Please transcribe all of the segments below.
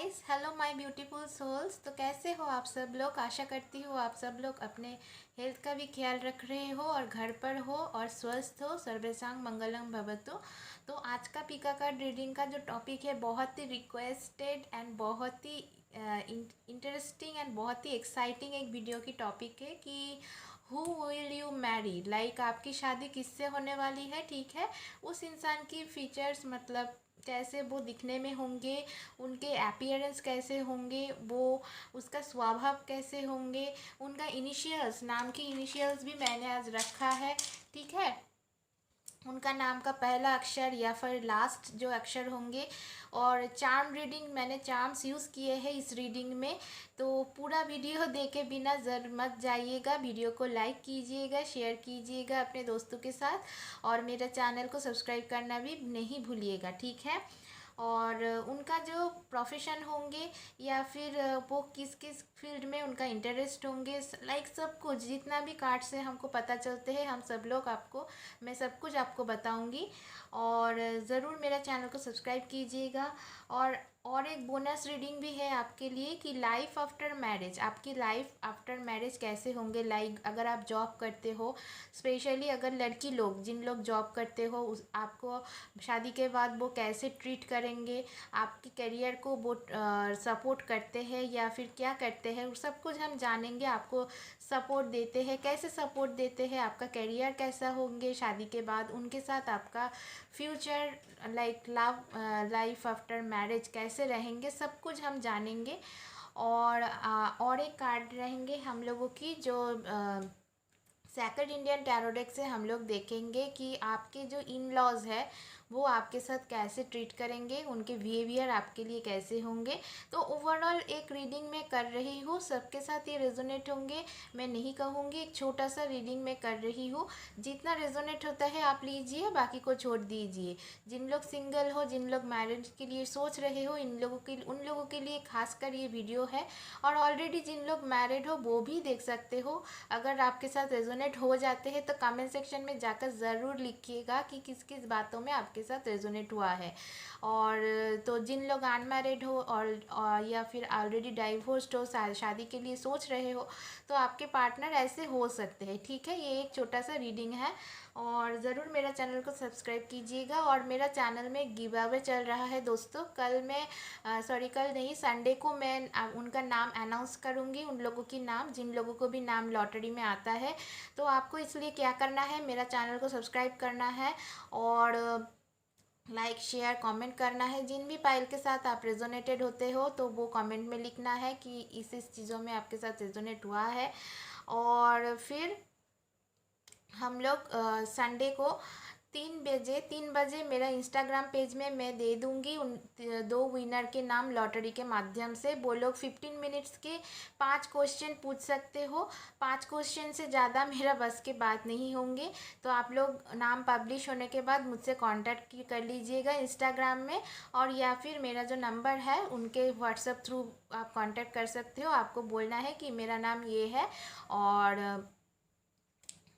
Guys, hello my beautiful souls. तो कैसे हो आप सब लोग? आशा करती हूँ आप सब लोग अपने हेल्थ का भी ख्याल रख रहे हो और घर पर हो और स्वस्थ हो। सर्वेशांग मंगलम भवतु। तो आज का पीका कार्ड रीडिंग का जो टॉपिक है बहुत ही रिक्वेस्टेड एंड बहुत ही इंटरेस्टिंग एंड बहुत ही एक्साइटिंग एक वीडियो की टॉपिक है कि who will you Mary, like आपकी शादी किससे होने वाली है। ठीक है, उस इंसान की फीचर्स, मतलब कैसे वो दिखने में होंगे, उनके अपीयरेंस कैसे होंगे, वो उसका स्वभाव कैसे होंगे, उनका इनिशियल्स, नाम की इनिशियल्स भी मैंने आज रखा है। ठीक है, उनका नाम का पहला अक्षर या फिर लास्ट जो अक्षर होंगे। और चार्म रीडिंग, मैंने चार्म्स यूज़ किए हैं इस रीडिंग में। तो पूरा वीडियो देखे बिना जर मत जाइएगा। वीडियो को लाइक कीजिएगा, शेयर कीजिएगा अपने दोस्तों के साथ और मेरे चैनल को सब्सक्राइब करना भी नहीं भूलिएगा। ठीक है, और उनका जो प्रोफेशन होंगे या फिर वो किस किस फील्ड में उनका इंटरेस्ट होंगे, लाइक सब कुछ जितना भी कार्ड से हमको पता चलते हैं, हम सब लोग आपको, मैं सब कुछ आपको बताऊंगी। और ज़रूर मेरा चैनल को सब्सक्राइब कीजिएगा। और एक बोनस रीडिंग भी है आपके लिए कि लाइफ आफ्टर मैरिज, आपकी लाइफ आफ्टर मैरिज कैसे होंगे। लाइक अगर आप जॉब करते हो, स्पेशली अगर लड़की लोग, जिन लोग जॉब करते हो, उस आपको शादी के बाद वो कैसे ट्रीट करेंगे, आपकी करियर को वो सपोर्ट करते हैं या फिर क्या करते हैं, वो सब कुछ हम जानेंगे। आपको सपोर्ट देते हैं, कैसे सपोर्ट देते हैं, आपका करियर कैसा होंगे शादी के बाद, उनके साथ आपका future like love life after marriage कैसे रहेंगे, सब कुछ हम जानेंगे। और एक कार्ड रहेंगे हम लोगों की जो सेकंड इंडियन टैरो डेक से हम लोग देखेंगे कि आपके जो इन लॉज है वो आपके साथ कैसे ट्रीट करेंगे, उनके बिहेवियर आपके लिए कैसे होंगे। तो ओवरऑल एक रीडिंग मैं कर रही हूँ, सबके साथ ये रेजोनेट होंगे मैं नहीं कहूँगी, एक छोटा सा रीडिंग मैं कर रही हूँ। जितना रेजोनेट होता है आप लीजिए, बाकी को छोड़ दीजिए। जिन लोग सिंगल हो, जिन लोग मैरिज के लिए सोच रहे हो, उन लोगों के लिए खासकर ये वीडियो है। और ऑलरेडी जिन लोग मैरिड हो वो भी देख सकते हो। अगर आपके साथ रेजोनेट हो जाते हैं तो कमेंट सेक्शन में जाकर ज़रूर लिखिएगा कि किस किस बातों में आपके साथ रेजोनेट हुआ है। और तो जिन लोग अनमैरिड हो और या फिर ऑलरेडी डाइवोर्स्ड हो, शादी के लिए सोच रहे हो, तो आपके पार्टनर ऐसे हो सकते हैं। ठीक है, ये एक छोटा सा रीडिंग है। और ज़रूर मेरा चैनल को सब्सक्राइब कीजिएगा। और मेरा चैनल में गिव अवे चल रहा है दोस्तों। कल मैं सॉरी, कल नहीं, संडे को मैं उनका नाम अनाउंस करूँगी, उन लोगों की नाम, जिन लोगों को भी नाम लॉटरी में आता है। तो आपको इसलिए क्या करना है, मेरा चैनल को सब्सक्राइब करना है और लाइक शेयर कमेंट करना है। जिन भी पाइल के साथ आप रेजोनेटेड होते हो तो वो कमेंट में लिखना है कि इस चीज़ों में आपके साथ रेजोनेट हुआ है। और फिर हम लोग संडे को 3 बजे मेरा इंस्टाग्राम पेज में मैं दे दूँगी उन 2 विनर के नाम लॉटरी के माध्यम से। वो लोग 15 मिनट्स के 5 क्वेश्चन पूछ सकते हो। 5 क्वेश्चन से ज़्यादा मेरा बस के बात नहीं होंगे। तो आप लोग नाम पब्लिश होने के बाद मुझसे कांटेक्ट कर लीजिएगा इंस्टाग्राम में, और या फिर मेरा जो नंबर है उनके व्हाट्सएप थ्रू आप कांटेक्ट कर सकते हो। आपको बोलना है कि मेरा नाम ये है और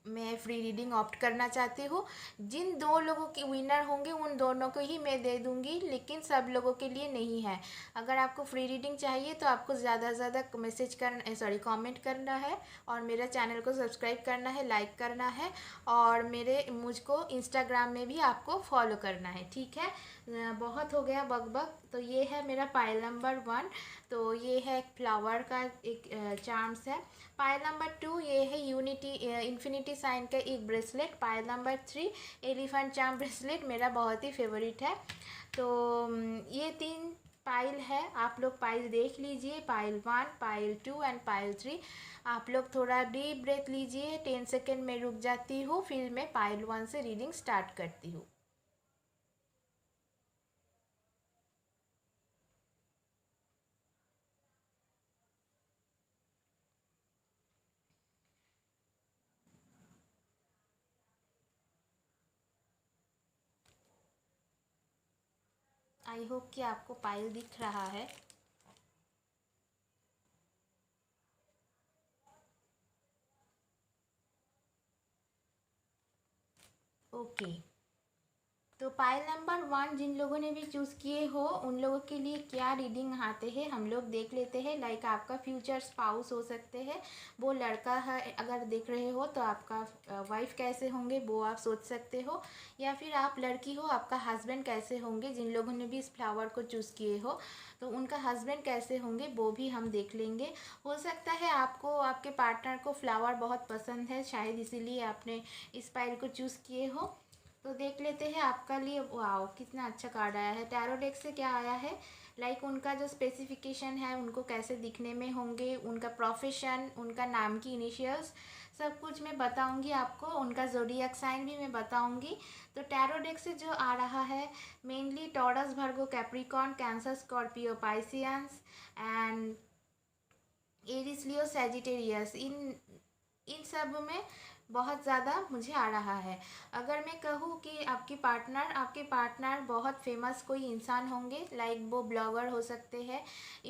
मैं फ्री रीडिंग ऑप्ट करना चाहती हूँ। जिन 2 लोगों के विनर होंगे उन दोनों को ही मैं दे दूँगी, लेकिन सब लोगों के लिए नहीं है। अगर आपको फ्री रीडिंग चाहिए तो आपको ज़्यादा से ज़्यादा मैसेज करना, सॉरी, कमेंट करना है और मेरा चैनल को सब्सक्राइब करना है, लाइक करना है और मुझको इंस्टाग्राम में भी आपको फॉलो करना है। ठीक है, बहुत हो गया बक। तो ये है मेरा पाइल नंबर 1। तो ये है फ्लावर का एक चार्म्स है। पाइल नंबर 2 ये है यूनिटी इन्फिनिटी साइन का एक bracelet. Pile number 3 elephant charm bracelet मेरा बहुत ही फेवरेट है। तो ये 3 पाइल है, आप लोग पाइल देख लीजिए, पाइल 1, पाइल 2 एंड पाइल 3। आप लोग थोड़ा डीप ब्रेथ लीजिए, 10 सेकेंड में रुक जाती हूँ, फिर मैं पाइल 1 से रीडिंग स्टार्ट करती हूँ। आई होप कि आपको पाइल दिख रहा है। ओके, तो पाइल नंबर 1 जिन लोगों ने भी चूज़ किए हो उन लोगों के लिए क्या रीडिंग आते हैं हम लोग देख लेते हैं। लाइक आपका फ्यूचर स्पाउस हो सकते हैं, वो लड़का है अगर देख रहे हो तो आपका वाइफ कैसे होंगे वो आप सोच सकते हो, या फिर आप लड़की हो आपका हस्बैंड कैसे होंगे। जिन लोगों ने भी इस फ्लावर को चूज़ किए हो तो उनका हस्बैंड कैसे होंगे वो भी हम देख लेंगे। हो सकता है आपको आपके पार्टनर को फ्लावर बहुत पसंद है, शायद इसीलिए आपने इस पाइल को चूज़ किए हो। तो देख लेते हैं आपका लिए। वाओ कितना अच्छा कार्ड आया है। टैरो डेक से क्या आया है, लाइक उनका जो स्पेसिफिकेशन है, उनको कैसे दिखने में होंगे, उनका प्रोफेशन, उनका नाम की इनिशियल्स, सब कुछ मैं बताऊंगी आपको। उनका ज़ोडिएक साइन भी मैं बताऊंगी। तो टैरो डेक से जो आ रहा है mainly Taurus, Virgo, Capricorn, Cancer, Scorpio, Pisces and Aries, Leo, Sagittarius, इन सब में बहुत ज़्यादा मुझे आ रहा है। अगर मैं कहूँ कि आपके पार्टनर बहुत फेमस कोई इंसान होंगे, लाइक वो ब्लॉगर हो सकते हैं,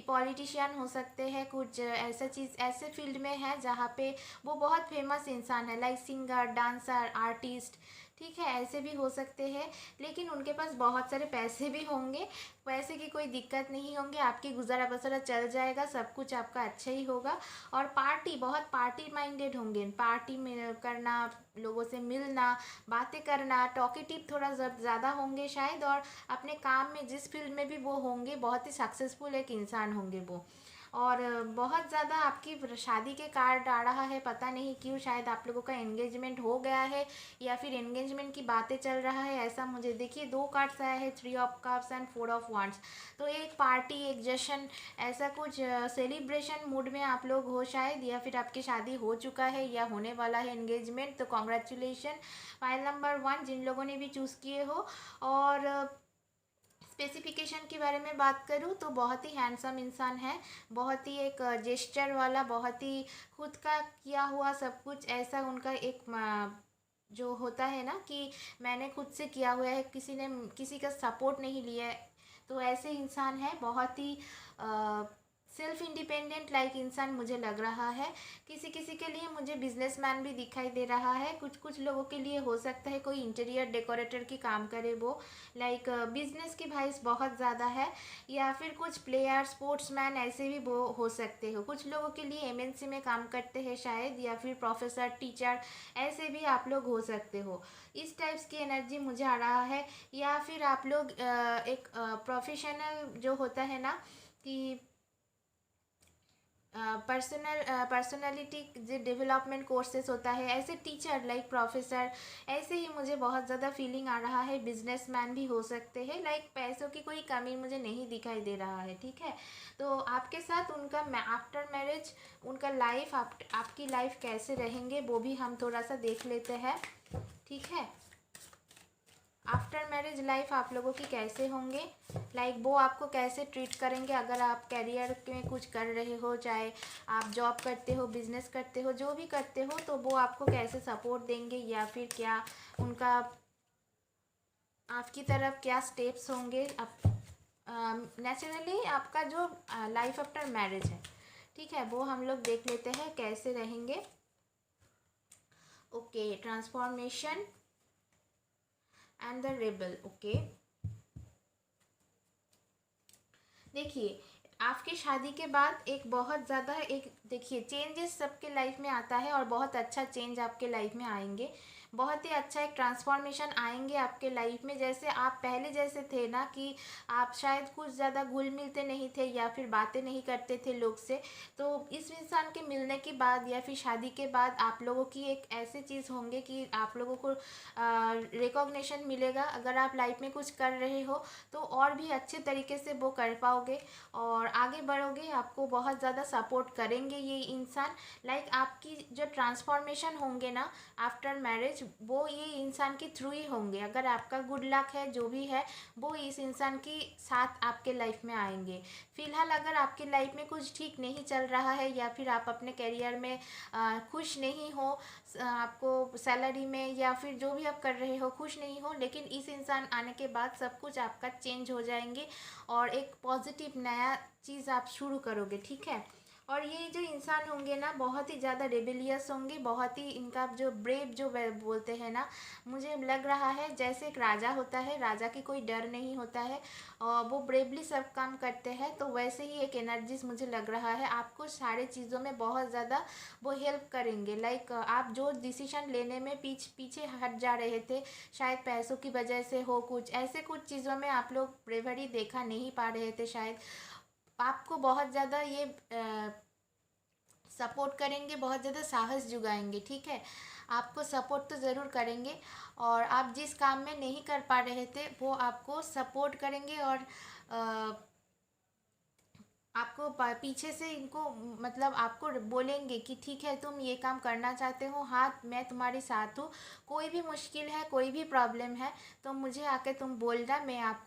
पॉलिटिशियन हो सकते हैं, कुछ ऐसा चीज़ ऐसे फील्ड में है जहाँ पे वो बहुत फेमस इंसान है, लाइक सिंगर, डांसर, आर्टिस्ट, ठीक है, ऐसे भी हो सकते हैं। लेकिन उनके पास बहुत सारे पैसे भी होंगे, पैसे की कोई दिक्कत नहीं होंगे, आपकी गुजारा बसरा चल जाएगा, सब कुछ आपका अच्छा ही होगा। और बहुत पार्टी माइंडेड होंगे, पार्टी में करना, लोगों से मिलना, बातें करना, टॉकेटिव थोड़ा ज़्यादा होंगे शायद। और अपने काम में जिस फील्ड में भी वो होंगे बहुत ही सक्सेसफुल एक इंसान होंगे वो। और बहुत ज़्यादा आपकी शादी के कार्ड आ रहा है, पता नहीं क्यों, शायद आप लोगों का एंगेजमेंट हो गया है या फिर एंगेजमेंट की बातें चल रहा है, ऐसा मुझे देखिए 2 कार्ड्स आया है, 3 of cups and 4 of wands. तो एक पार्टी, एक जश्न, ऐसा कुछ सेलिब्रेशन मूड में आप लोग हो शायद, या फिर आपकी शादी हो चुका है या होने वाला है एंगेजमेंट। तो कॉन्ग्रेचुलेशन फाइल नंबर 1 जिन लोगों ने भी चूज़ किए हो। और स्पेसिफिकेशन के बारे में बात करूँ तो बहुत ही हैंडसम इंसान है, बहुत ही एक जेस्चर वाला, बहुत ही खुद का किया हुआ सब कुछ, ऐसा उनका एक जो होता है ना कि मैंने खुद से किया हुआ है, किसी का सपोर्ट नहीं लिया है, तो ऐसे इंसान है। बहुत ही सेल्फ इंडिपेंडेंट लाइक इंसान मुझे लग रहा है। किसी किसी के लिए मुझे बिजनेसमैन भी दिखाई दे रहा है, कुछ कुछ लोगों के लिए हो सकता है कोई इंटीरियर डेकोरेटर की काम करे वो, लाइक बिजनेस की वाइस बहुत ज़्यादा है, या फिर कुछ प्लेयर, स्पोर्ट्समैन, ऐसे भी वो हो सकते हो। कुछ लोगों के लिए एमएनसी में काम करते हैं शायद, या फिर प्रोफेसर, टीचर, ऐसे भी आप लोग हो सकते हो। इस टाइप्स की एनर्जी मुझे आ रहा है। या फिर आप लोग एक प्रोफेशनल जो होता है ना कि पर्सनालिटी जो डेवलपमेंट कोर्सेज होता है, ऐसे टीचर लाइक प्रोफेसर, ऐसे ही मुझे बहुत ज़्यादा फीलिंग आ रहा है। बिजनेसमैन भी हो सकते हैं, लाइक पैसों की कोई कमी मुझे नहीं दिखाई दे रहा है, ठीक है। तो आपके साथ उनका आफ्टर मैरिज उनका लाइफ, आपकी लाइफ कैसे रहेंगे वो भी हम थोड़ा सा देख लेते हैं, ठीक है। आफ्टर मैरिज लाइफ आप लोगों की कैसे होंगे, लाइक वो आपको कैसे ट्रीट करेंगे अगर आप कैरियर में कुछ कर रहे हो, चाहे आप जॉब करते हो, बिजनेस करते हो, जो भी करते हो, तो वो आपको कैसे सपोर्ट देंगे, या फिर क्या उनका आपकी तरफ क्या स्टेप्स होंगे। नेचुरली आपका जो लाइफ आफ्टर मैरिज है, ठीक है, वो हम लोग देख लेते हैं कैसे रहेंगे। Okay, transformation and the rebel. Okay, देखिए आपकी शादी के बाद एक बहुत ज़्यादा एक देखिए चेंजेस सबके लाइफ में आता है, और बहुत अच्छा चेंज आपके लाइफ में आएंगे, बहुत ही अच्छा एक ट्रांसफॉर्मेशन आएंगे आपके लाइफ में। जैसे आप पहले जैसे थे ना कि आप शायद कुछ ज़्यादा घुल मिलते नहीं थे या फिर बातें नहीं करते थे लोग से, तो इस इंसान के मिलने के बाद या फिर शादी के बाद आप लोगों की एक ऐसी चीज़ होंगे कि आप लोगों को रिकॉग्निशन मिलेगा। अगर आप लाइफ में कुछ कर रहे हो तो और भी अच्छे तरीके से वो कर पाओगे और आगे बढ़ोगे, आपको बहुत ज़्यादा सपोर्ट करेंगे ये इंसान। लाइक आपकी जो ट्रांसफॉर्मेशन होंगे ना आफ्टर मैरिज, वो ये इंसान के थ्रू ही होंगे। अगर आपका गुड लक है जो भी है, वो इस इंसान के साथ आपके लाइफ में आएंगे। फिलहाल अगर आपकी लाइफ में कुछ ठीक नहीं चल रहा है या फिर आप अपने करियर में खुश नहीं हो, आपको सैलरी में या फिर जो भी आप कर रहे हो खुश नहीं हो, लेकिन इस इंसान आने के बाद सब कुछ आपका चेंज हो जाएंगे और एक पॉजिटिव नया चीज़ आप शुरू करोगे, ठीक है। और ये जो इंसान होंगे ना बहुत ही ज़्यादा रेबेलियस होंगे, बहुत ही इनका जो ब्रेव जो बोलते हैं ना, मुझे लग रहा है जैसे एक राजा होता है, राजा की कोई डर नहीं होता है और वो ब्रेवली सब काम करते हैं, तो वैसे ही एक एनर्जीज मुझे लग रहा है आपको सारे चीज़ों में बहुत ज़्यादा वो हेल्प करेंगे। लाइक आप जो डिसीजन लेने में पीछे हट जा रहे थे, शायद पैसों की वजह से हो, कुछ ऐसे कुछ चीज़ों में आप लोग ब्रेवरी देखा नहीं पा रहे थे, शायद आपको बहुत ज़्यादा ये सपोर्ट करेंगे, बहुत ज़्यादा साहस जुगाएंगे। ठीक है, आपको सपोर्ट तो ज़रूर करेंगे और आप जिस काम में नहीं कर पा रहे थे वो आपको सपोर्ट करेंगे और आपको पीछे से इनको मतलब आपको बोलेंगे कि ठीक है तुम ये काम करना चाहते हो, हाँ मैं तुम्हारे साथ हूँ, कोई भी मुश्किल है कोई भी प्रॉब्लम है तो मुझे आके तुम बोलना,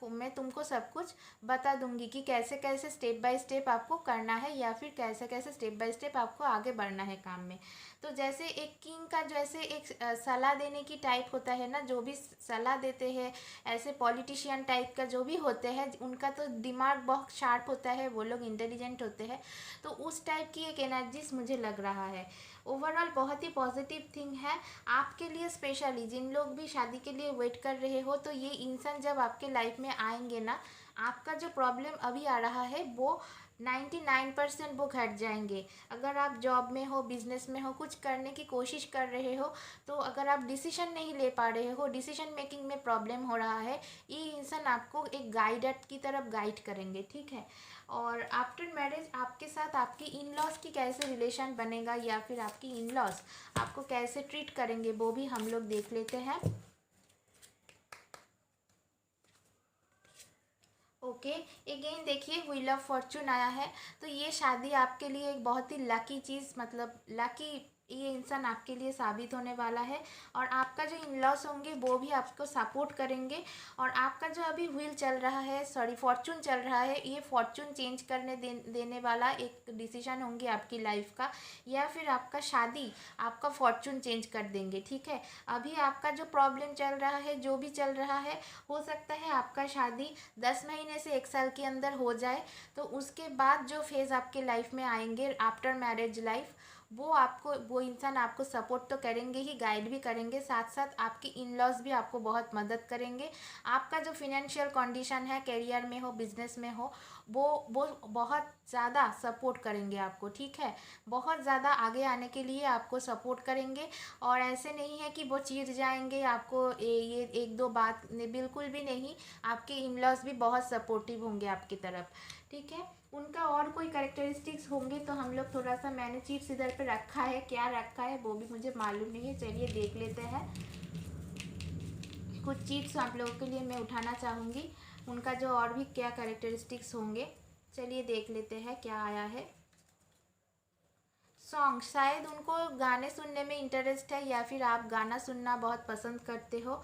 मैं तुमको सब कुछ बता दूंगी कि कैसे कैसे स्टेप बाय स्टेप आपको करना है या फिर कैसे कैसे स्टेप बाय स्टेप आपको आगे बढ़ना है काम में। तो जैसे एक किंग का जैसे एक सलाह देने की टाइप होता है ना, जो भी सलाह देते हैं ऐसे पॉलिटिशियन टाइप का जो भी होते हैं उनका तो दिमाग बहुत शार्प होता है, वो लोग इंटेलिजेंट होते हैं, तो उस टाइप की एक एनर्जीज मुझे लग रहा है। ओवरऑल बहुत ही पॉजिटिव थिंग है आपके लिए, स्पेशली जिन लोग भी शादी के लिए वेट कर रहे हो, तो ये इंसान जब आपके लाइफ में आएंगे ना, आपका जो प्रॉब्लम अभी आ रहा है वो 99% वो घट जाएंगे। अगर आप जॉब में हो, बिजनेस में हो, कुछ करने की कोशिश कर रहे हो, तो अगर आप डिसीजन नहीं ले पा रहे हो, डिसीजन मेकिंग में प्रॉब्लम हो रहा है, ये इंसान आपको एक गाइडर की तरफ गाइड करेंगे। ठीक है, और आफ्टर मैरिज आपके साथ आपकी इन लॉज की कैसे रिलेशन बनेगा या फिर आपकी इन लॉज आपको कैसे ट्रीट करेंगे वो भी हम लोग देख लेते हैं। ओके, अगेन देखिए व्हील ऑफ फॉर्चून आया है, तो ये शादी आपके लिए एक बहुत ही लकी चीज़, मतलब लकी ये इंसान आपके लिए साबित होने वाला है और आपका जो इन लॉस होंगे वो भी आपको सपोर्ट करेंगे। और आपका जो अभी व्हील चल रहा है, सॉरी फॉर्चून चल रहा है, ये फॉर्चून चेंज करने देने वाला एक डिसीजन होंगे आपकी लाइफ का, या फिर आपका शादी आपका फॉर्चून चेंज कर देंगे। ठीक है, अभी आपका जो प्रॉब्लम चल रहा है, जो भी चल रहा है, हो सकता है आपका शादी 10 महीने से 1 साल के अंदर हो जाए, तो उसके बाद जो फेज़ आपके लाइफ में आएंगे आफ्टर मैरिज लाइफ, वो इंसान आपको सपोर्ट तो करेंगे ही, गाइड भी करेंगे, साथ साथ आपके इन लॉज भी आपको बहुत मदद करेंगे। आपका जो फिनेंशियल कंडीशन है, करियर में हो बिजनेस में हो, वो बहुत ज़्यादा सपोर्ट करेंगे आपको। ठीक है, बहुत ज़्यादा आगे आने के लिए आपको सपोर्ट करेंगे और ऐसे नहीं है कि वो चीर जाएंगे आपको, ये एक दो बात बिल्कुल भी नहीं, आपके इन लॉज भी बहुत सपोर्टिव होंगे आपकी तरफ। ठीक है, उनका और कोई कैरेक्टरिस्टिक्स होंगे तो हम लोग थोड़ा सा, मैंने चिप्स इधर पे रखा है, क्या रखा है वो भी मुझे मालूम नहीं है, चलिए देख लेते हैं। कुछ चिप्स आप लोगों के लिए मैं उठाना चाहूँगी, उनका जो और भी क्या कैरेक्टरिस्टिक्स होंगे, चलिए देख लेते हैं क्या आया है। सॉन्ग, शायद उनको गाने सुनने में इंटरेस्ट है या फिर आप गाना सुनना बहुत पसंद करते हो।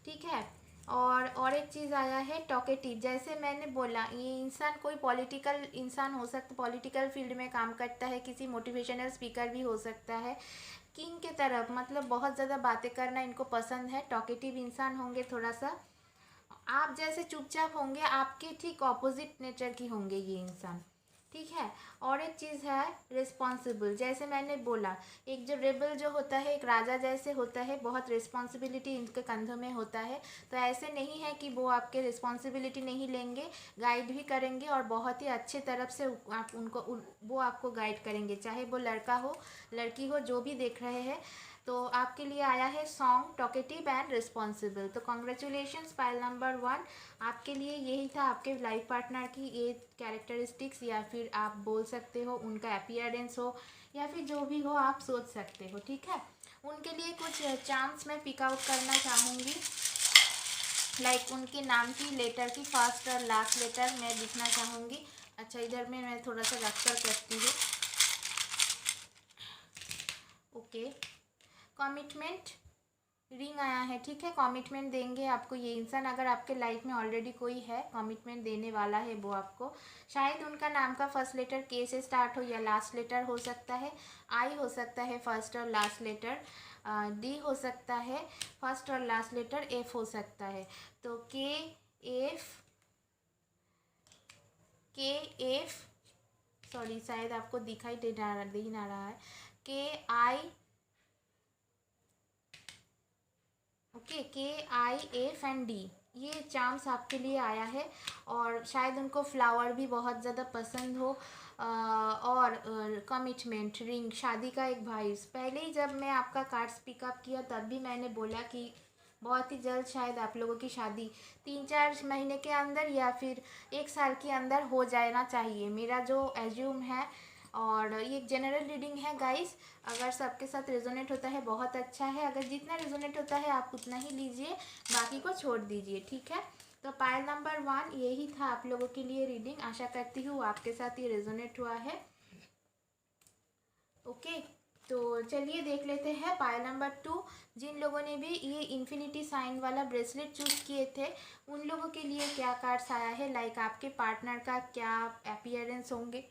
ठीक है, और एक चीज़ आया है टॉकेटिव, जैसे मैंने बोला ये इंसान कोई पॉलिटिकल इंसान हो सकता, पॉलिटिकल फील्ड में काम करता है, किसी मोटिवेशनल स्पीकर भी हो सकता है, किंग के तरफ मतलब बहुत ज़्यादा बातें करना इनको पसंद है, टॉकेटिव इंसान होंगे थोड़ा सा, आप जैसे चुपचाप होंगे, आपके ठीक ऑपोजिट नेचर की होंगे ये इंसान। ठीक है, और एक चीज़ है रिस्पॉन्सिबल, जैसे मैंने बोला एक जो रेबल जो होता है एक राजा जैसे होता है, बहुत रिस्पॉन्सिबिलिटी इनके कंधों में होता है, तो ऐसे नहीं है कि वो आपके रिस्पॉन्सिबिलिटी नहीं लेंगे, गाइड भी करेंगे और बहुत ही अच्छे तरफ से आप उनको वो आपको गाइड करेंगे, चाहे वो लड़का हो लड़की हो, जो भी देख रहे हैं। तो आपके लिए आया है सॉन्ग, टॉकेटिव एंड रिस्पॉन्सिबल, तो कॉन्ग्रेचुलेशंस पाइल नंबर 1, आपके लिए यही था आपके लाइफ पार्टनर की ये कैरेक्टरिस्टिक्स, या फिर आप बोल सकते हो उनका अपीयरेंस हो या फिर जो भी हो आप सोच सकते हो। ठीक है, उनके लिए कुछ चांस मैं पिक आउट करना चाहूँगी, लाइक उनके नाम की लेटर की फर्स्ट और लास्ट लेटर मैं लिखना चाहूँगी। अच्छा, इधर में मैं थोड़ा सा रख कर करती हूँ। ओके, कमिटमेंट रिंग आया है। ठीक है, कमिटमेंट देंगे आपको ये इंसान, अगर आपके लाइफ में ऑलरेडी कोई है कमिटमेंट देने वाला है वो आपको, शायद उनका नाम का फर्स्ट लेटर के से स्टार्ट हो या लास्ट लेटर हो सकता है, आई हो सकता है फर्स्ट और लास्ट लेटर, डी हो सकता है फर्स्ट और लास्ट लेटर, एफ हो सकता है, तो के एफ सॉरी शायद आपको दिखाई दे ना रहा है, KI, ओके, KIF&D, ये चार्म्स आपके लिए आया है। और शायद उनको फ्लावर भी बहुत ज़्यादा पसंद हो। और कमिटमेंट रिंग, शादी का एक भाई। पहले ही जब मैं आपका कार्ड्स पिकअप किया तब भी मैंने बोला कि बहुत ही जल्द शायद आप लोगों की शादी 3-4 महीने के अंदर या फिर 1 साल के अंदर हो जाना चाहिए, मेरा जो एज्यूम है। और ये एक जनरल रीडिंग है गाइस, अगर सबके साथ रेजोनेट होता है बहुत अच्छा है, अगर जितना रेजोनेट होता है आप उतना ही लीजिए, बाकी को छोड़ दीजिए, ठीक है। तो पायल नंबर 1 यही था आप लोगों के लिए रीडिंग। आशा करती हूँ आपके साथ ये रेजोनेट हुआ है। ओके, तो चलिए देख लेते हैं पायल नंबर 2। जिन लोगों ने भी ये इन्फिनिटी साइन वाला ब्रेसलेट चूज़ किए थे उन लोगों के लिए क्या कार्ड्स आया है, लाइक आपके पार्टनर का क्या अपीयरेंस होंगे,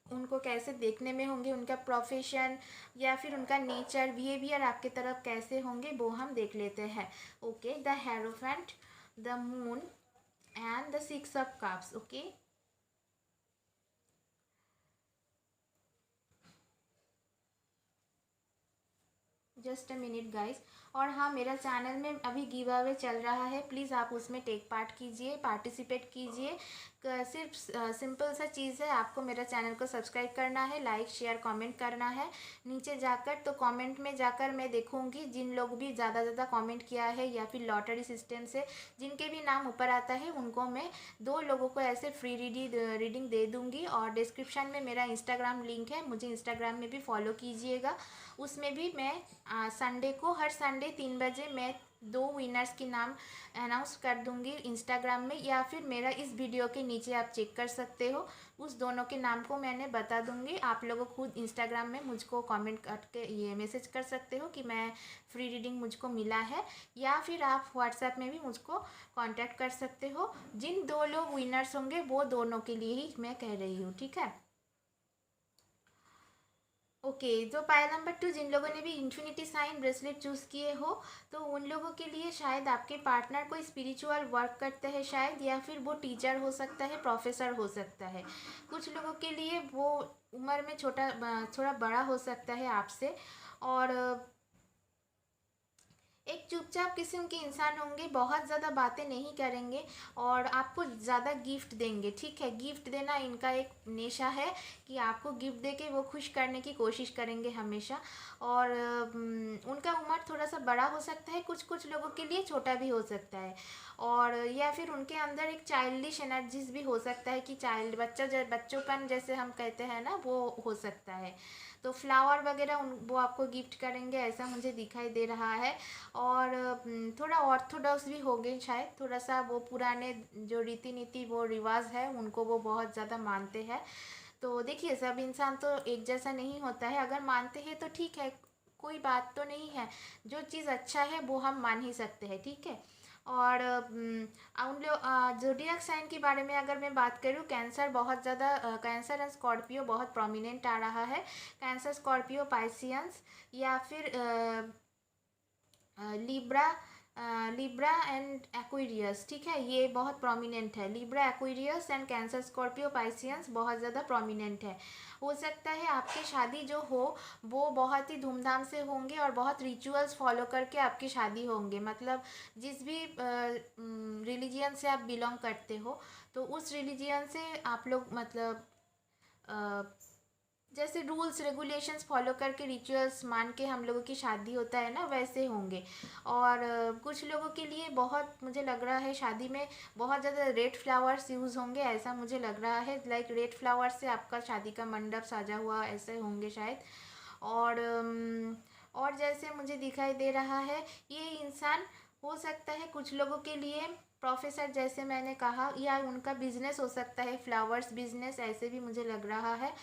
उनको कैसे देखने में होंगे, उनका प्रोफेशन या फिर उनका नेचर बिहेवियर आपके तरफ कैसे होंगे, वो हम देख लेते हैं। Okay, the hierophant, the moon and the 6 of cups. Okay, just a minute guys. और हाँ, मेरा चैनल में अभी गिव अवे चल रहा है, प्लीज़ आप उसमें टेक पार्ट कीजिए, पार्टिसिपेट कीजिए। सिर्फ सिंपल सा चीज़ है, आपको मेरा चैनल को सब्सक्राइब करना है, लाइक शेयर कमेंट करना है नीचे जाकर। तो कमेंट में जाकर मैं देखूंगी जिन लोग भी ज़्यादा कमेंट किया है या फिर लॉटरी सिस्टम से जिनके भी नाम ऊपर आता है उनको मैं 2 लोगों को ऐसे फ्री रीडिंग दे दूँगी। और डिस्क्रिप्शन में मेरा इंस्टाग्राम लिंक है, मुझे इंस्टाग्राम में भी फॉलो कीजिएगा। उसमें भी मैं संडे को, हर संडे 3 बजे मैं 2 विनर्स के नाम अनाउंस कर दूंगी इंस्टाग्राम में, या फिर मेरा इस वीडियो के नीचे आप चेक कर सकते हो, उस दोनों के नाम को मैंने बता दूंगी। आप लोग खुद इंस्टाग्राम में मुझको कमेंट करके ये मैसेज कर सकते हो कि मैं फ्री रीडिंग मुझको मिला है, या फिर आप व्हाट्सएप में भी मुझको कांटेक्ट कर सकते हो। जिन 2 लोग विनर्स होंगे वो दोनों के लिए ही मैं कह रही हूँ, ठीक है। ओके, तो पायल नंबर 2 जिन लोगों ने भी इन्फिनिटी साइन ब्रेसलेट चूज़ किए हो तो उन लोगों के लिए शायद आपके पार्टनर कोई स्पिरिचुअल वर्क करते हैं शायद, या फिर वो टीचर हो सकता है, प्रोफेसर हो सकता है। कुछ लोगों के लिए वो उम्र में थोड़ा बड़ा हो सकता है आपसे। और एक चुपचाप किस्म के इंसान होंगे, बहुत ज़्यादा बातें नहीं करेंगे और आपको ज़्यादा गिफ्ट देंगे, ठीक है। गिफ्ट देना इनका एक नेशा है कि आपको गिफ्ट दे के वो खुश करने की कोशिश करेंगे हमेशा। और उनका उम्र थोड़ा सा बड़ा हो सकता है, कुछ कुछ लोगों के लिए छोटा भी हो सकता है। और या फिर उनके अंदर एक चाइल्डिश एनर्जीज भी हो सकता है कि बच्चोपन जैसे हम कहते हैं ना, वो हो सकता है। तो फ्लावर वगैरह वो आपको गिफ्ट करेंगे ऐसा मुझे दिखाई दे रहा है। और थोड़ा ऑर्थोडॉक्स भी हो गए शायद, थोड़ा सा वो पुराने जो रीति नीति वो रिवाज है उनको वो बहुत ज़्यादा मानते हैं। तो देखिए, सब इंसान तो एक जैसा नहीं होता है, अगर मानते हैं तो ठीक है, कोई बात तो नहीं है। जो चीज़ अच्छा है वो हम मान ही सकते हैं, ठीक है। और उन लोग जोडियक साइन के बारे में अगर मैं बात करूँ, कैंसर बहुत ज़्यादा, कैंसर एंड स्कॉर्पियो बहुत प्रोमिनेंट आ रहा है। कैंसर, स्कॉर्पियो, पाइसियंस, या फिर लिब्रा, लिब्रा एंड एक्वेरियस, ठीक है, ये बहुत प्रोमिनेंट है। Libra, Aquarius and Cancer, Scorpio, Pisceans बहुत ज़्यादा प्रोमिनेंट है। हो सकता है आपकी शादी जो हो वो बहुत ही धूमधाम से होंगे और बहुत रिचुअल्स फॉलो करके आपकी शादी होंगे, मतलब जिस भी रिलीजियन से आप बिलोंग करते हो तो उस रिलीजियन से आप लोग मतलब जैसे रूल्स रेगुलेशंस फॉलो करके रिचुअल्स मान के हम लोगों की शादी होता है ना, वैसे होंगे। और कुछ लोगों के लिए बहुत मुझे लग रहा है शादी में बहुत ज़्यादा रेड फ्लावर्स यूज़ होंगे, ऐसा मुझे लग रहा है, लाइक रेड फ्लावर्स से आपका शादी का मंडप साजा हुआ ऐसे होंगे शायद। और और जैसे मुझे दिखाई दे रहा है ये इंसान हो सकता है कुछ लोगों के लिए प्रोफेसर, जैसे मैंने कहा, या उनका बिजनेस हो सकता है, फ्लावर्स बिजनेस, ऐसे भी मुझे लग रहा है।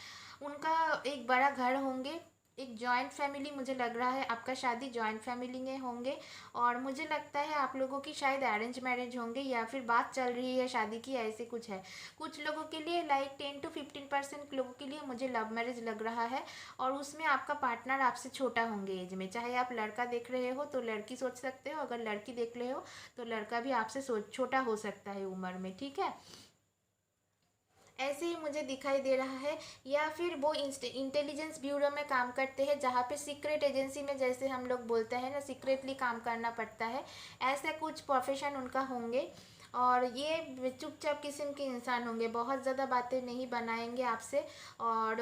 उनका एक बड़ा घर होंगे, एक जॉइंट फैमिली मुझे लग रहा है, आपका शादी जॉइंट फैमिली में होंगे। और मुझे लगता है आप लोगों की शायद अरेंज मैरिज होंगे या फिर बात चल रही है शादी की, ऐसे कुछ है। कुछ लोगों के लिए लाइक 10 to 15% लोगों के लिए मुझे लव मैरिज लग रहा है। और उसमें आपका पार्टनर आपसे छोटा होंगे एज में, चाहे आप लड़का देख रहे हो तो लड़की सोच सकते हो, अगर लड़की देख रहे हो तो लड़का भी आपसे छोटा हो सकता है उम्र में, ठीक है। ऐसे ही मुझे दिखाई दे रहा है, या फिर वो इंटेलिजेंस ब्यूरो में काम करते हैं, जहाँ पे सीक्रेट एजेंसी में जैसे हम लोग बोलते हैं ना, सीक्रेटली काम करना पड़ता है, ऐसे कुछ प्रोफेशन उनका होंगे। और ये चुपचाप किस्म के इंसान होंगे, बहुत ज़्यादा बातें नहीं बनाएंगे आपसे, और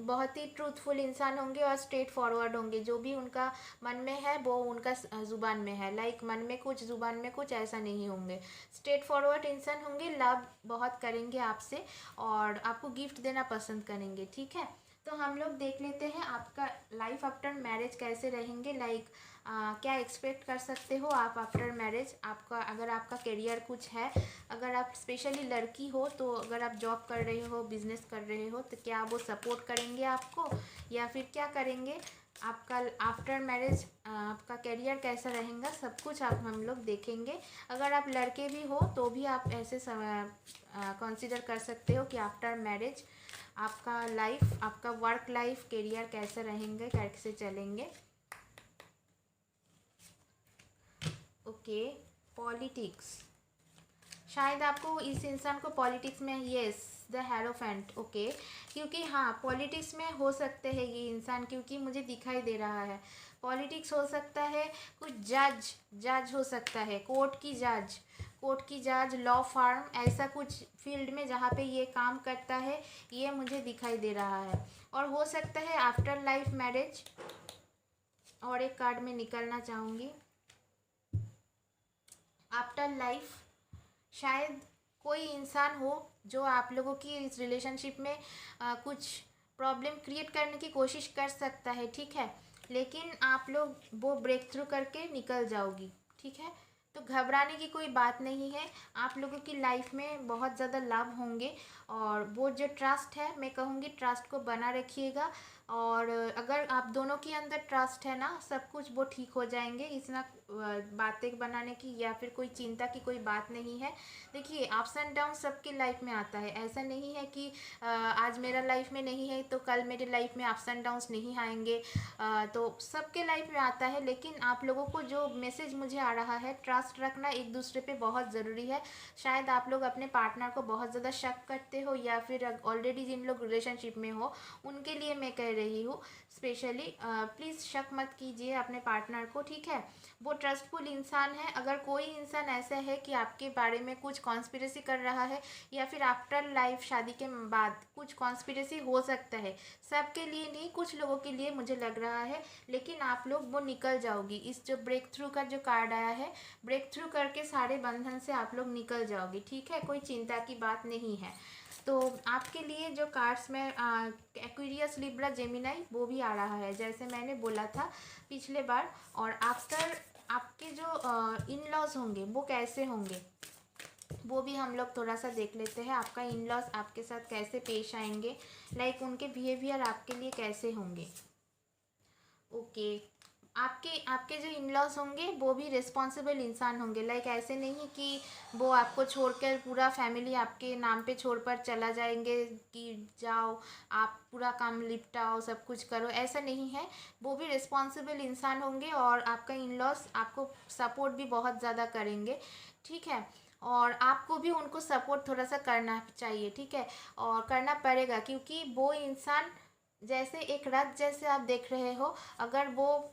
बहुत ही ट्रूथफुल इंसान होंगे और स्ट्रेट फॉरवर्ड होंगे। जो भी उनका मन में है वो उनका ज़ुबान में है, लाइक मन में कुछ ज़ुबान में कुछ, ऐसा नहीं होंगे। स्ट्रेट फॉरवर्ड इंसान होंगे, लव बहुत करेंगे आपसे और आपको गिफ्ट देना पसंद करेंगे, ठीक है। तो हम लोग देख लेते हैं आपका लाइफ आफ्टर मैरिज कैसे रहेंगे, लाइक क्या एक्सपेक्ट कर सकते हो आप आफ्टर मैरिज। आपका अगर आपका करियर कुछ है, अगर आप स्पेशली लड़की हो तो अगर आप जॉब कर रहे हो, बिजनेस कर रहे हो, तो क्या वो सपोर्ट करेंगे आपको या फिर क्या करेंगे। आपका आफ्टर मैरिज आपका करियर कैसा रहेगा, सब कुछ हम लोग देखेंगे। अगर आप लड़के भी हो तो भी आप ऐसे कंसिडर कर सकते हो कि आफ्टर मैरिज आपका लाइफ, आपका वर्क लाइफ, करियर कैसे रहेंगे, कैसे चलेंगे। ओके, पॉलिटिक्स, शायद आपको इस इंसान को पॉलिटिक्स में, यस द हेरोफेंट, ओके, क्योंकि हाँ पॉलिटिक्स में हो सकते हैं ये इंसान, क्योंकि मुझे दिखाई दे रहा है पॉलिटिक्स हो सकता है। कुछ जज हो सकता है, कोर्ट की जज, लॉ फार्म, ऐसा कुछ फील्ड में जहाँ पे ये काम करता है, ये मुझे दिखाई दे रहा है। और हो सकता है आफ्टर लाइफ मैरिज। और एक कार्ड में निकलना चाहूँगी, आफ्टर लाइफ शायद कोई इंसान हो जो आप लोगों की इस रिलेशनशिप में कुछ प्रॉब्लम क्रिएट करने की कोशिश कर सकता है, ठीक है, लेकिन आप लोग वो ब्रेक थ्रू करके निकल जाओगी, ठीक है। तो घबराने की कोई बात नहीं है, आप लोगों की लाइफ में बहुत ज़्यादा लाभ होंगे। और वो जो ट्रस्ट है, मैं कहूँगी ट्रस्ट को बना रखिएगा। और अगर आप दोनों के अंदर ट्रस्ट है ना, सब कुछ वो ठीक हो जाएंगे। इतना बातें बनाने की या फिर कोई चिंता की कोई बात नहीं है। देखिए अप्स एंड डाउन सबके लाइफ में आता है, ऐसा नहीं है कि आज मेरा लाइफ में नहीं है तो कल मेरे लाइफ में अप्स एंड डाउन्स नहीं आएंगे। तो सबके लाइफ में आता है, लेकिन आप लोगों को जो मैसेज मुझे आ रहा है, ट्रस्ट रखना एक दूसरे पे बहुत ज़रूरी है। शायद आप लोग अपने पार्टनर को बहुत ज़्यादा शक करते हो, या फिर ऑलरेडी जिन लोग रिलेशनशिप में हो उनके लिए मैं कह रही हूँ स्पेशली, प्लीज़ शक मत कीजिए अपने पार्टनर को, ठीक है। वो ट्रस्टफुल इंसान है। अगर कोई इंसान ऐसा है कि आपके बारे में कुछ कॉन्स्पिरेसी कर रहा है, या फिर आफ्टर लाइफ शादी के बाद कुछ कॉन्स्पिरेसी हो सकता है, सबके लिए नहीं, कुछ लोगों के लिए मुझे लग रहा है, लेकिन आप लोग वो निकल जाओगी। इस जो ब्रेक थ्रू का जो कार्ड आया है, ब्रेक थ्रू करके सारे बंधन से आप लोग निकल जाओगी, ठीक है, कोई चिंता की बात नहीं है। तो आपके लिए जो कार्ड्स में एक्वेरियस, लिब्रा, जेमिनाई, वो भी आ रहा है जैसे मैंने बोला था पिछले बार। और आफ्टर आपके जो इन लॉज होंगे वो कैसे होंगे, वो भी हम लोग थोड़ा सा देख लेते हैं। आपका इन लॉज आपके साथ कैसे पेश आएंगे, लाइक उनके बिहेवियर आपके लिए कैसे होंगे। ओके, आपके आपके जो इन लॉज होंगे वो भी रिस्पॉन्सिबल इंसान होंगे, लाइक ऐसे नहीं कि वो आपको छोड़कर पूरा फैमिली आपके नाम पे छोड़कर चला जाएंगे कि जाओ आप पूरा काम निपटाओ, सब कुछ करो, ऐसा नहीं है। वो भी रिस्पॉन्सिबल इंसान होंगे और आपका इन लॉज आपको सपोर्ट भी बहुत ज़्यादा करेंगे, ठीक है। और आपको भी उनको सपोर्ट थोड़ा सा करना चाहिए, ठीक है, और करना पड़ेगा, क्योंकि वो इंसान जैसे एक रथ जैसे आप देख रहे हो, अगर वो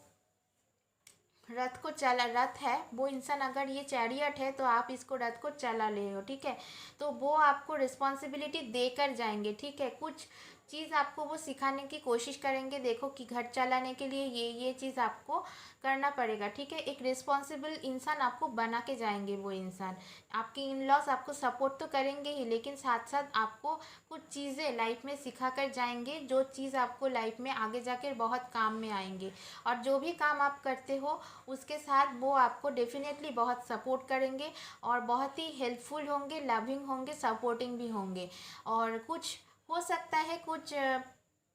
रथ को चला, रथ है वो इंसान, अगर ये चैरियट है तो आप इसको रथ को चला ले हो, ठीक है। तो वो आपको रिस्पॉन्सिबिलिटी देकर जाएंगे, ठीक है। कुछ चीज़ आपको वो सिखाने की कोशिश करेंगे, देखो कि घर चलाने के लिए ये चीज़ आपको करना पड़ेगा, ठीक है। एक रिस्पॉन्सिबल इंसान आपको बना के जाएंगे वो इंसान। आपके इन लॉस आपको सपोर्ट तो करेंगे ही, लेकिन साथ साथ आपको कुछ चीज़ें लाइफ में सिखा कर जाएंगे, जो चीज़ आपको लाइफ में आगे जाकर बहुत काम में आएंगे। और जो भी काम आप करते हो उसके साथ वो आपको डेफिनेटली बहुत सपोर्ट करेंगे और बहुत ही हेल्पफुल होंगे, लविंग होंगे, सपोर्टिंग भी होंगे। और कुछ हो सकता है कुछ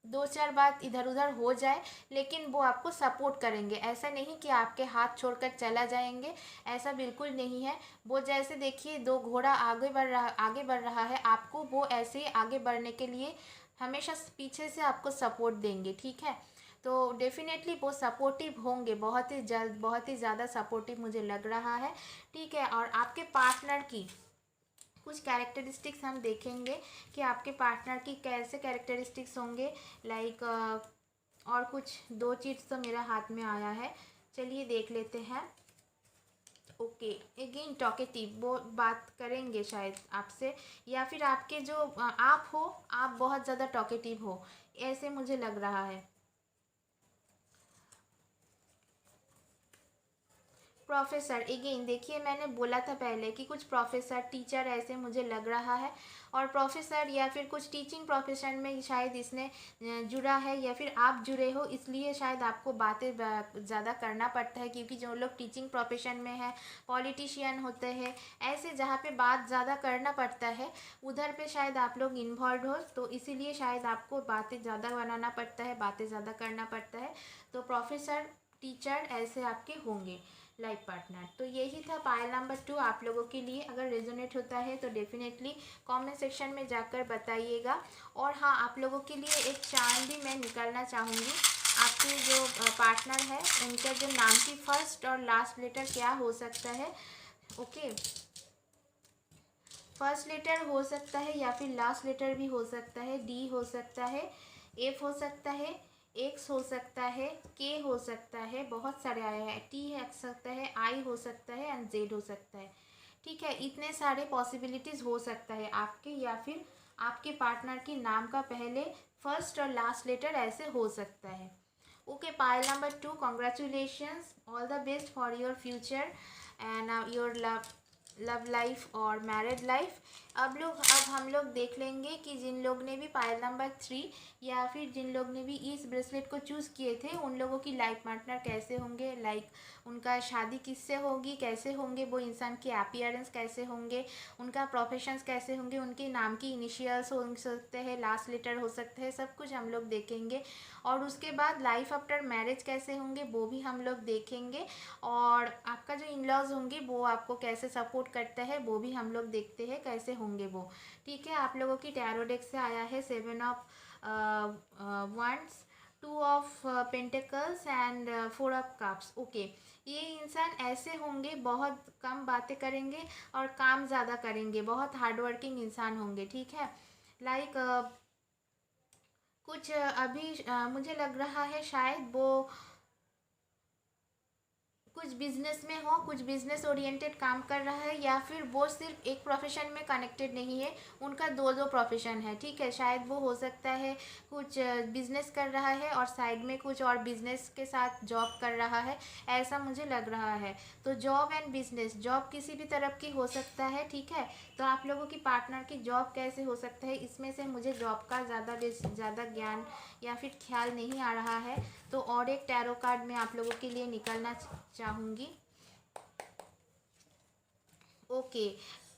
दो चार बात इधर उधर हो जाए, लेकिन वो आपको सपोर्ट करेंगे, ऐसा नहीं कि आपके हाथ छोड़कर चला जाएंगे, ऐसा बिल्कुल नहीं है। वो जैसे देखिए दो घोड़ा आगे बढ़ रहा है, आपको वो ऐसे ही आगे बढ़ने के लिए हमेशा पीछे से आपको सपोर्ट देंगे, ठीक है। तो डेफिनेटली वो सपोर्टिव होंगे, बहुत ही जल्द, बहुत ही ज़्यादा सपोर्टिव मुझे लग रहा है, ठीक है। और आपके पार्टनर की कुछ कैरेक्टरिस्टिक्स हम देखेंगे कि आपके पार्टनर की कैसे कैरेक्टरिस्टिक्स होंगे। लाइक और कुछ दो चीज़ तो मेरा हाथ में आया है, चलिए देख लेते हैं। ओके, अगेन टॉकेटिव, वो बात करेंगे शायद आपसे, या फिर आपके जो आप हो, आप बहुत ज़्यादा टॉकेटिव हो, ऐसे मुझे लग रहा है। प्रोफेसर, अगेन देखिए मैंने बोला था पहले कि कुछ प्रोफेसर टीचर ऐसे मुझे लग रहा है, और प्रोफेसर या फिर कुछ टीचिंग प्रोफेशन में शायद इसने जुड़ा है, या फिर आप जुड़े हो, इसलिए शायद आपको बातें ज़्यादा करना पड़ता है, क्योंकि जो लोग टीचिंग प्रोफेशन में है, पॉलिटिशियन होते हैं, ऐसे जहाँ पे बात ज़्यादा करना पड़ता है, उधर पे शायद आप लोग इन्वॉल्व हो, तो इसीलिए शायद आपको बातें ज़्यादा बनाना पड़ता है, बातें ज़्यादा करना पड़ता है। तो प्रोफेसर, टीचर ऐसे आपके होंगे लाइफ पार्टनर। तो यही था पायल नंबर 2 आप लोगों के लिए। अगर रेजोनेट होता है तो डेफिनेटली कमेंट सेक्शन में जाकर बताइएगा। और हाँ, आप लोगों के लिए एक चांद भी मैं निकालना चाहूँगी। आपके जो पार्टनर है उनका जो नाम की फर्स्ट और लास्ट लेटर क्या हो सकता है। ओके, फर्स्ट लेटर हो सकता है या फिर लास्ट लेटर भी हो सकता है। डी हो सकता है, एफ हो सकता है, एक्स हो सकता है, के हो सकता है, बहुत सारे आए हैं, टी हो सकता है, आई हो सकता है एंड जेड हो सकता है। ठीक है, इतने सारे पॉसिबिलिटीज़ हो सकता है आपके या फिर आपके पार्टनर के नाम का पहले फर्स्ट और लास्ट लेटर ऐसे हो सकता है। Okay, pile number 2, congratulations, all the best for your future and your love life और मैरिड लाइफ। अब हम लोग देख लेंगे कि जिन लोग ने भी पायल नंबर 3 या फिर जिन लोग ने भी इस ब्रेसलेट को चूज़ किए थे, उन लोगों की लाइफ पार्टनर कैसे होंगे, लाइक उनका शादी किससे होगी, कैसे होंगे वो इंसान के अपीयरेंस कैसे होंगे, उनका प्रोफेशंस कैसे होंगे, उनके नाम की इनिशियल्स हो सकते हैं, लास्ट लेटर हो सकते हैं, सब कुछ हम लोग देखेंगे। और उसके बाद लाइफ आफ्टर मैरिज कैसे होंगे वो भी हम लोग देखेंगे। और आपका जो इन लॉज होंगे वो आपको कैसे सपोर्ट करता है वो भी हम लोग देखते हैं कैसे होंगे वो। ठीक है, आप लोगों की टैरो डेक से आया है 7 of wands, 2 of pentacles and 4 of cups. Okay, ये इंसान ऐसे होंगे, बहुत कम बातें करेंगे और काम ज़्यादा करेंगे, बहुत हार्डवर्किंग इंसान होंगे। ठीक है, लाइक कुछ अभी मुझे लग रहा है शायद वो कुछ बिजनेस में हो, कुछ बिजनेस ओरिएंटेड काम कर रहा है, या फिर वो सिर्फ एक प्रोफेशन में कनेक्टेड नहीं है, उनका दो दो प्रोफेशन है। ठीक है, शायद वो हो सकता है कुछ बिजनेस कर रहा है और साइड में कुछ और बिजनेस के साथ जॉब कर रहा है, ऐसा मुझे लग रहा है। तो जॉब एंड बिजनेस, जॉब किसी भी तरफ की हो सकता है। ठीक है, तो आप लोगों की पार्टनर की जॉब कैसे हो सकता है, इसमें से मुझे जॉब का ज़्यादा ज्ञान या फिर ख्याल नहीं आ रहा है। तो और एक टैरो कार्ड मैं आप लोगों के लिए निकालना चाहूँगी। Okay,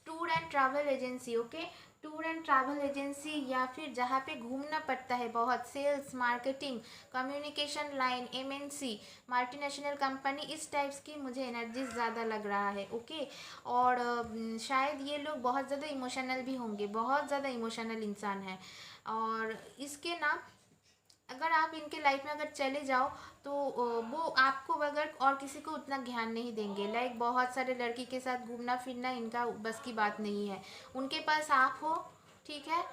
tour and travel agency. Okay, tour and travel agency या फिर जहाँ पे घूमना पड़ता है बहुत, sales, marketing, communication line, MNC, multinational company, इस टाइप्स की मुझे एनर्जी ज़्यादा लग रहा है। ओके, और शायद ये लोग बहुत ज़्यादा इमोशनल भी होंगे, बहुत ज़्यादा इमोशनल इंसान है। और इसके ना अगर आप इनके लाइफ में अगर चले जाओ तो वो आपको बगैर और किसी को उतना ध्यान नहीं देंगे। लाइक बहुत सारे लड़की के साथ घूमना फिरना इनका बस की बात नहीं है। उनके पास आप हो, ठीक है,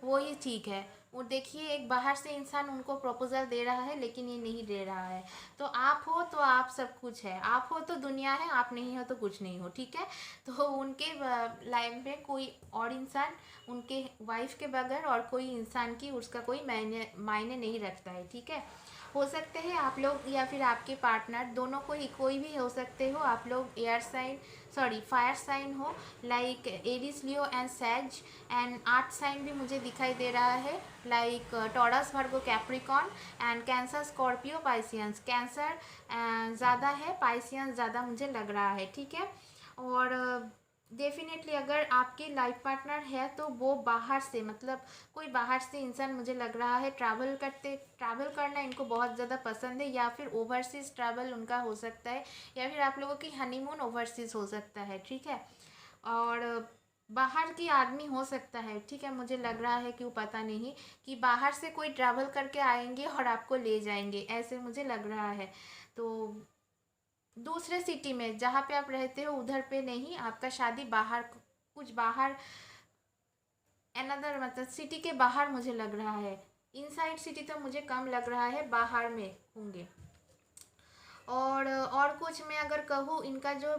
वो ही ठीक है। वो देखिए, एक बाहर से इंसान उनको प्रपोजल दे रहा है लेकिन ये नहीं दे रहा है। तो आप हो तो आप सब कुछ है, आप हो तो दुनिया है, आप नहीं हो तो कुछ नहीं हो। ठीक है, तो उनके लाइफ में कोई और इंसान, उनके वाइफ के बगैर और कोई इंसान की उसका कोई मायने नहीं रखता है। ठीक है, हो सकते हैं आप लोग या फिर आपके पार्टनर दोनों कोई भी हो सकते हो। आप लोग air sign, sorry fire sign हो, like Aries, Leo and Sag. And earth sign भी मुझे दिखाई दे रहा है, like Taurus, Virgo, Capricorn and Cancer, Scorpio, Pisces. Cancer ज़्यादा है, पाइसियंस ज़्यादा मुझे लग रहा है। ठीक है, और डेफिनेटली अगर आपके लाइफ पार्टनर है तो वो बाहर से, मतलब कोई बाहर से इंसान मुझे लग रहा है, ट्रैवल करना इनको बहुत ज़्यादा पसंद है, या फिर ओवरसीज़ ट्रैवल उनका हो सकता है, या फिर आप लोगों की हनीमून ओवरसीज़ हो सकता है। ठीक है, और बाहर की आदमी हो सकता है। ठीक है, मुझे लग रहा है, क्यों पता नहीं, कि बाहर से कोई ट्रैवल करके आएंगे और आपको ले जाएंगे, ऐसे मुझे लग रहा है। तो दूसरे सिटी में जहाँ पे आप रहते हो उधर पे नहीं, आपका शादी बाहर, कुछ बाहर अनदर मतलब सिटी के बाहर मुझे लग रहा है। इनसाइड सिटी तो मुझे कम लग रहा है, बाहर में होंगे। और कुछ मैं अगर कहूँ, इनका जो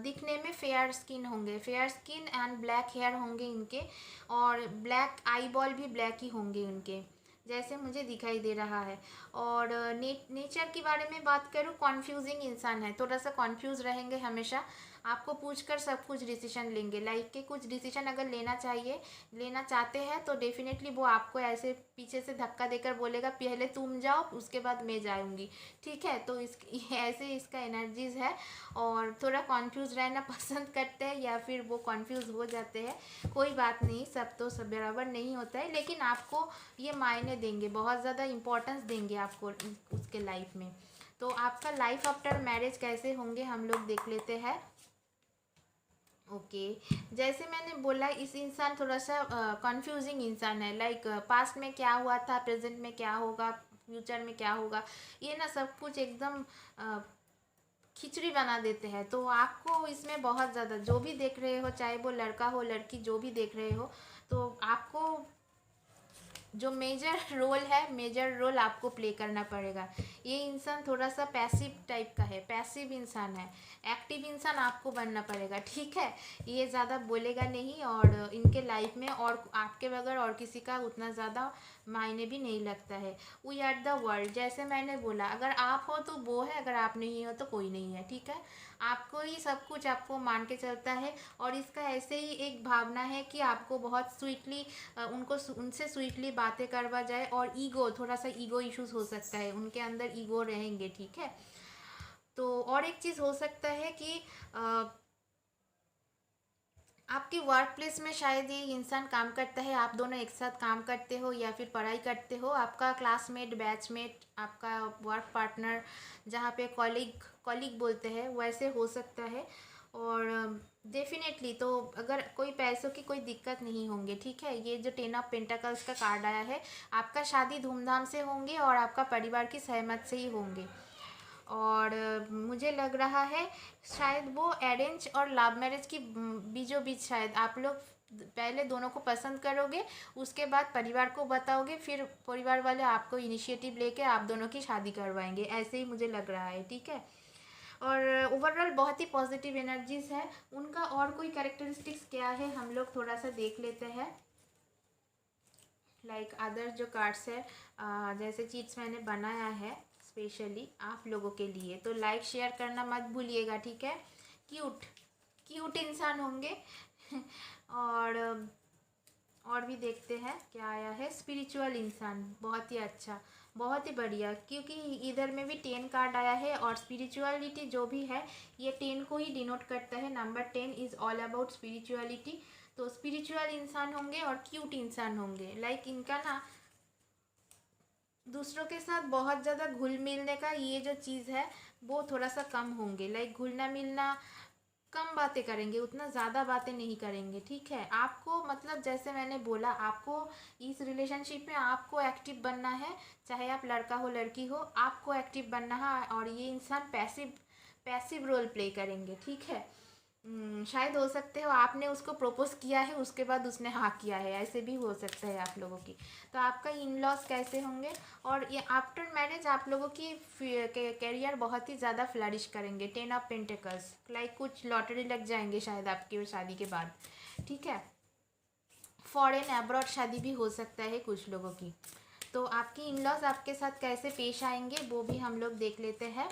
दिखने में फेयर स्किन होंगे, fair skin and black hair होंगे इनके, और ब्लैक आई बॉल भी ब्लैक ही होंगे इनके, जैसे मुझे दिखाई दे रहा है। और नेचर के बारे में बात करूँ, कॉन्फ्यूजिंग इंसान है, थोड़ा सा कॉन्फ्यूज़ रहेंगे हमेशा। आपको पूछकर सब कुछ डिसीजन लेंगे, लाइफ के कुछ डिसीजन अगर लेना चाहते हैं तो डेफिनेटली वो आपको ऐसे पीछे से धक्का देकर बोलेगा पहले तुम जाओ उसके बाद मैं जाऊंगी, ठीक है। तो इस ऐसे इसका एनर्जीज है। और थोड़ा कॉन्फ्यूज़ रहना पसंद करते हैं या फिर वो कॉन्फ्यूज़ हो जाते हैं, कोई बात नहीं, सब तो सब बराबर नहीं होता है, लेकिन आपको ये मायने देंगे, बहुत ज़्यादा इम्पोर्टेंस देंगे आपको उसके लाइफ में। तो आपका लाइफ आफ्टर मैरिज कैसे होंगे हम लोग देख लेते हैं। ओके, जैसे मैंने बोला, इस इंसान थोड़ा सा कंफ्यूजिंग इंसान है, लाइक पास्ट में क्या हुआ था, प्रेजेंट में क्या होगा, फ्यूचर में क्या होगा, ये ना सब कुछ एकदम खिचड़ी बना देते हैं। तो आपको इसमें बहुत ज़्यादा, जो भी देख रहे हो, चाहे वो लड़का हो लड़की, जो भी देख रहे हो, तो आपको जो मेजर रोल आपको प्ले करना पड़ेगा। ये इंसान थोड़ा सा पैसिव टाइप का है, पैसिव इंसान है, एक्टिव इंसान आपको बनना पड़ेगा, ठीक है। ये ज़्यादा बोलेगा नहीं, और इनके लाइफ में और आपके बगैर और किसी का उतना ज़्यादा मायने भी नहीं लगता है। वी आर द वर्ल्ड, जैसे मैंने बोला, अगर आप हो तो वो है, अगर आप नहीं हो तो कोई नहीं है, ठीक है। आपको ही सब कुछ आपको मान के चलता है। और इसका ऐसे ही एक भावना है कि आपको बहुत स्वीटली उनसे स्वीटली बातें करवा जाए, और ईगो, थोड़ा सा ईगो इश्यूज हो सकता है, उनके अंदर ईगो रहेंगे, ठीक है। तो और एक चीज़ हो सकता है कि आपके वर्क प्लेस में शायद ये इंसान काम करता है, आप दोनों एक साथ काम करते हो या फिर पढ़ाई करते हो, आपका क्लासमेट, बैचमेट, आपका वर्क पार्टनर, जहाँ पे कॉलीग बोलते हैं, वैसे हो सकता है। और डेफिनेटली तो अगर कोई पैसों की कोई दिक्कत नहीं होंगे, ठीक है। ये जो 10 ऑफ पेंटाकल्स का कार्ड आया है, आपका शादी धूमधाम से होंगे और आपका परिवार की सहमत से ही होंगे। और मुझे लग रहा है शायद वो अरेंज और लव मैरिज की बीचों बीच शायद आप लोग पहले दोनों को पसंद करोगे, उसके बाद परिवार को बताओगे, फिर परिवार वाले आपको इनिशिएटिव लेके आप दोनों की शादी करवाएंगे, ऐसे ही मुझे लग रहा है, ठीक है। और ओवरऑल बहुत ही पॉजिटिव एनर्जीज है उनका। और कोई कैरेक्टरिस्टिक्स क्या है हम लोग थोड़ा सा देख लेते हैं, लाइक अदर जो कार्ड्स है, जैसे चीट्स मैंने बनाया है स्पेशली आप लोगों के लिए, तो लाइक शेयर करना मत भूलिएगा, ठीक है। क्यूट क्यूट इंसान होंगे और और भी देखते हैं क्या आया है। स्पिरिचुअल इंसान, बहुत ही अच्छा, बहुत ही बढ़िया, क्योंकि इधर में भी 10 कार्ड आया है, और स्पिरिचुअलिटी जो भी है ये 10 को ही डिनोट करता है। Number 10 is all about spirituality. तो स्पिरिचुअल इंसान होंगे और क्यूट इंसान होंगे, लाइक इनका ना दूसरों के साथ बहुत ज़्यादा घुल मिलने का ये जो चीज़ है वो थोड़ा सा कम होंगे, लाइक घुलना मिलना, कम बातें करेंगे, उतना ज़्यादा बातें नहीं करेंगे, ठीक है। आपको मतलब जैसे मैंने बोला, आपको इस रिलेशनशिप में आपको एक्टिव बनना है, चाहे आप लड़का हो लड़की हो, आपको एक्टिव बनना है। और ये इंसान पैसिव पैसिव रोल प्ले करेंगे, ठीक है। शायद हो सकते हो आपने उसको प्रपोज किया है, उसके बाद उसने हाँ किया है, ऐसे भी हो सकता है आप लोगों की। तो आपका इन लॉस कैसे होंगे, और ये आफ्टर मैरिज आप लोगों की कैरियर बहुत ही ज़्यादा फ्लरिश करेंगे। 10 ऑफ पेंटिकल्स, लाइक कुछ लॉटरी लग जाएंगे शायद आपकी शादी के बाद, ठीक है। फॉरेन एब्रॉड शादी भी हो सकता है कुछ लोगों की। तो आपकी इन लॉस आपके साथ कैसे पेश आएंगे वो भी हम लोग देख लेते हैं।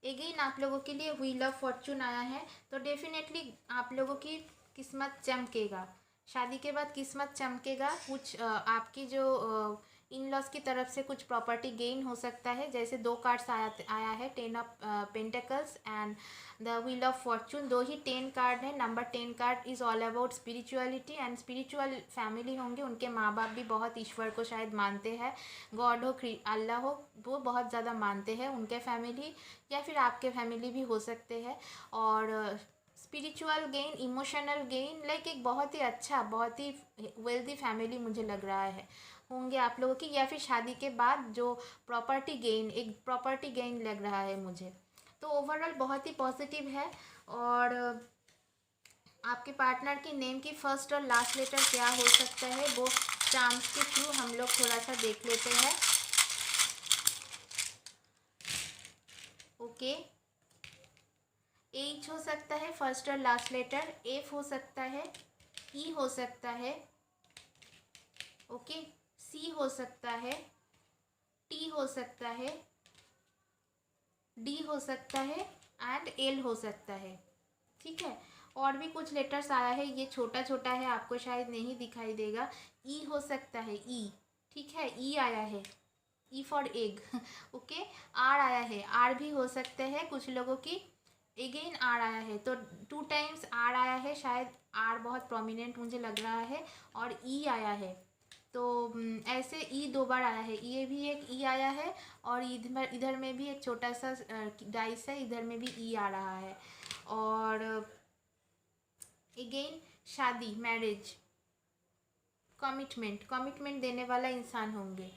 एगेन आप लोगों के लिए व्हील ऑफ फॉर्चून आया है, तो डेफिनेटली आप लोगों की किस्मत चमकेगा, शादी के बाद किस्मत चमकेगा। कुछ आपकी जो इन लॉस की तरफ से कुछ प्रॉपर्टी गेन हो सकता है, जैसे 2 कार्ड्स आया है, 10 of pentacles and the wheel of Fortune, दो ही 10 कार्ड है। Number 10 card is all about spirituality and spiritual family होंगे, उनके माँ बाप भी बहुत ईश्वर को शायद मानते हैं, गॉड हो, अल्लाह हो, वो बहुत ज़्यादा मानते हैं, उनके फैमिली या फिर आपके फैमिली भी हो सकते हैं। और spiritual gain, emotional gain, like एक बहुत ही अच्छा, बहुत ही वेल्दी फैमिली मुझे लग रहा है होंगे आप लोगों की, या फिर शादी के बाद जो प्रॉपर्टी गेन, एक प्रॉपर्टी गेन लग रहा है मुझे। तो ओवरऑल बहुत ही पॉजिटिव है। और आपके पार्टनर की नेम की फर्स्ट और लास्ट लेटर क्या हो सकता है, वो चार्म्स के थ्रू हम लोग थोड़ा सा देख लेते हैं। ओके, एच हो सकता है फर्स्ट और लास्ट लेटर, एफ हो सकता है, ई हो सकता है, ओके, सी हो सकता है, टी हो सकता है, डी हो सकता है एंड एल हो सकता है। ठीक है, और भी कुछ लेटर्स आया है, ये छोटा छोटा है, आपको शायद नहीं दिखाई देगा। ई हो सकता है, ई, ठीक है, ई आया है, E for egg. Okay, R आया है, आर भी हो सकते हैं कुछ लोगों की। अगेन आर आया है, तो 2 टाइम्स आर आया है, शायद आर बहुत प्रोमिनेंट मुझे लग रहा है। और ई आया है, तो ऐसे ई 2 बार आया है, ये भी एक ई आया है, और इधर इधर में भी एक छोटा सा डाइस है, इधर में भी ई आ रहा है। और अगेन शादी, मैरिज, कमिटमेंट, कमिटमेंट देने वाला इंसान होंगे।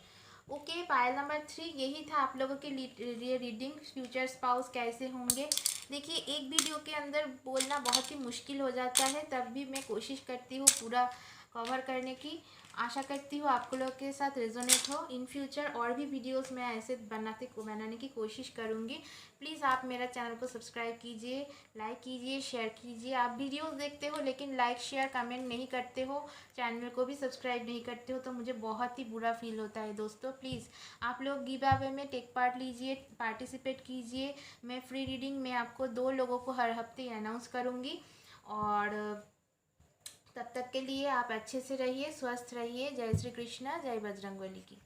ओके, पायल नंबर 3 यही था आप लोगों के लिए रीडिंग, फ्यूचर स्पाउस कैसे होंगे। देखिए, एक वीडियो के अंदर बोलना बहुत ही मुश्किल हो जाता है, तब भी मैं कोशिश करती हूँ पूरा कवर करने की। आशा करती हूँ आपको लोग के साथ रेजोनेट हो। इन फ्यूचर और भी वीडियोस मैं ऐसे बनाने की कोशिश करूँगी। प्लीज़ आप मेरा चैनल को सब्सक्राइब कीजिए, लाइक कीजिए, शेयर कीजिए। आप वीडियोस देखते हो लेकिन लाइक शेयर कमेंट नहीं करते हो, चैनल को भी सब्सक्राइब नहीं करते हो, तो मुझे बहुत ही बुरा फील होता है दोस्तों। प्लीज़ आप लोग गिव अवे में टेक पार्ट लीजिए, पार्टिसिपेट कीजिए। मैं फ्री रीडिंग में आपको 2 लोगों को हर हफ्ते अनाउंस करूँगी। और तब तक के लिए आप अच्छे से रहिए, स्वस्थ रहिए। जय श्री कृष्णा, जय बजरंगबली की।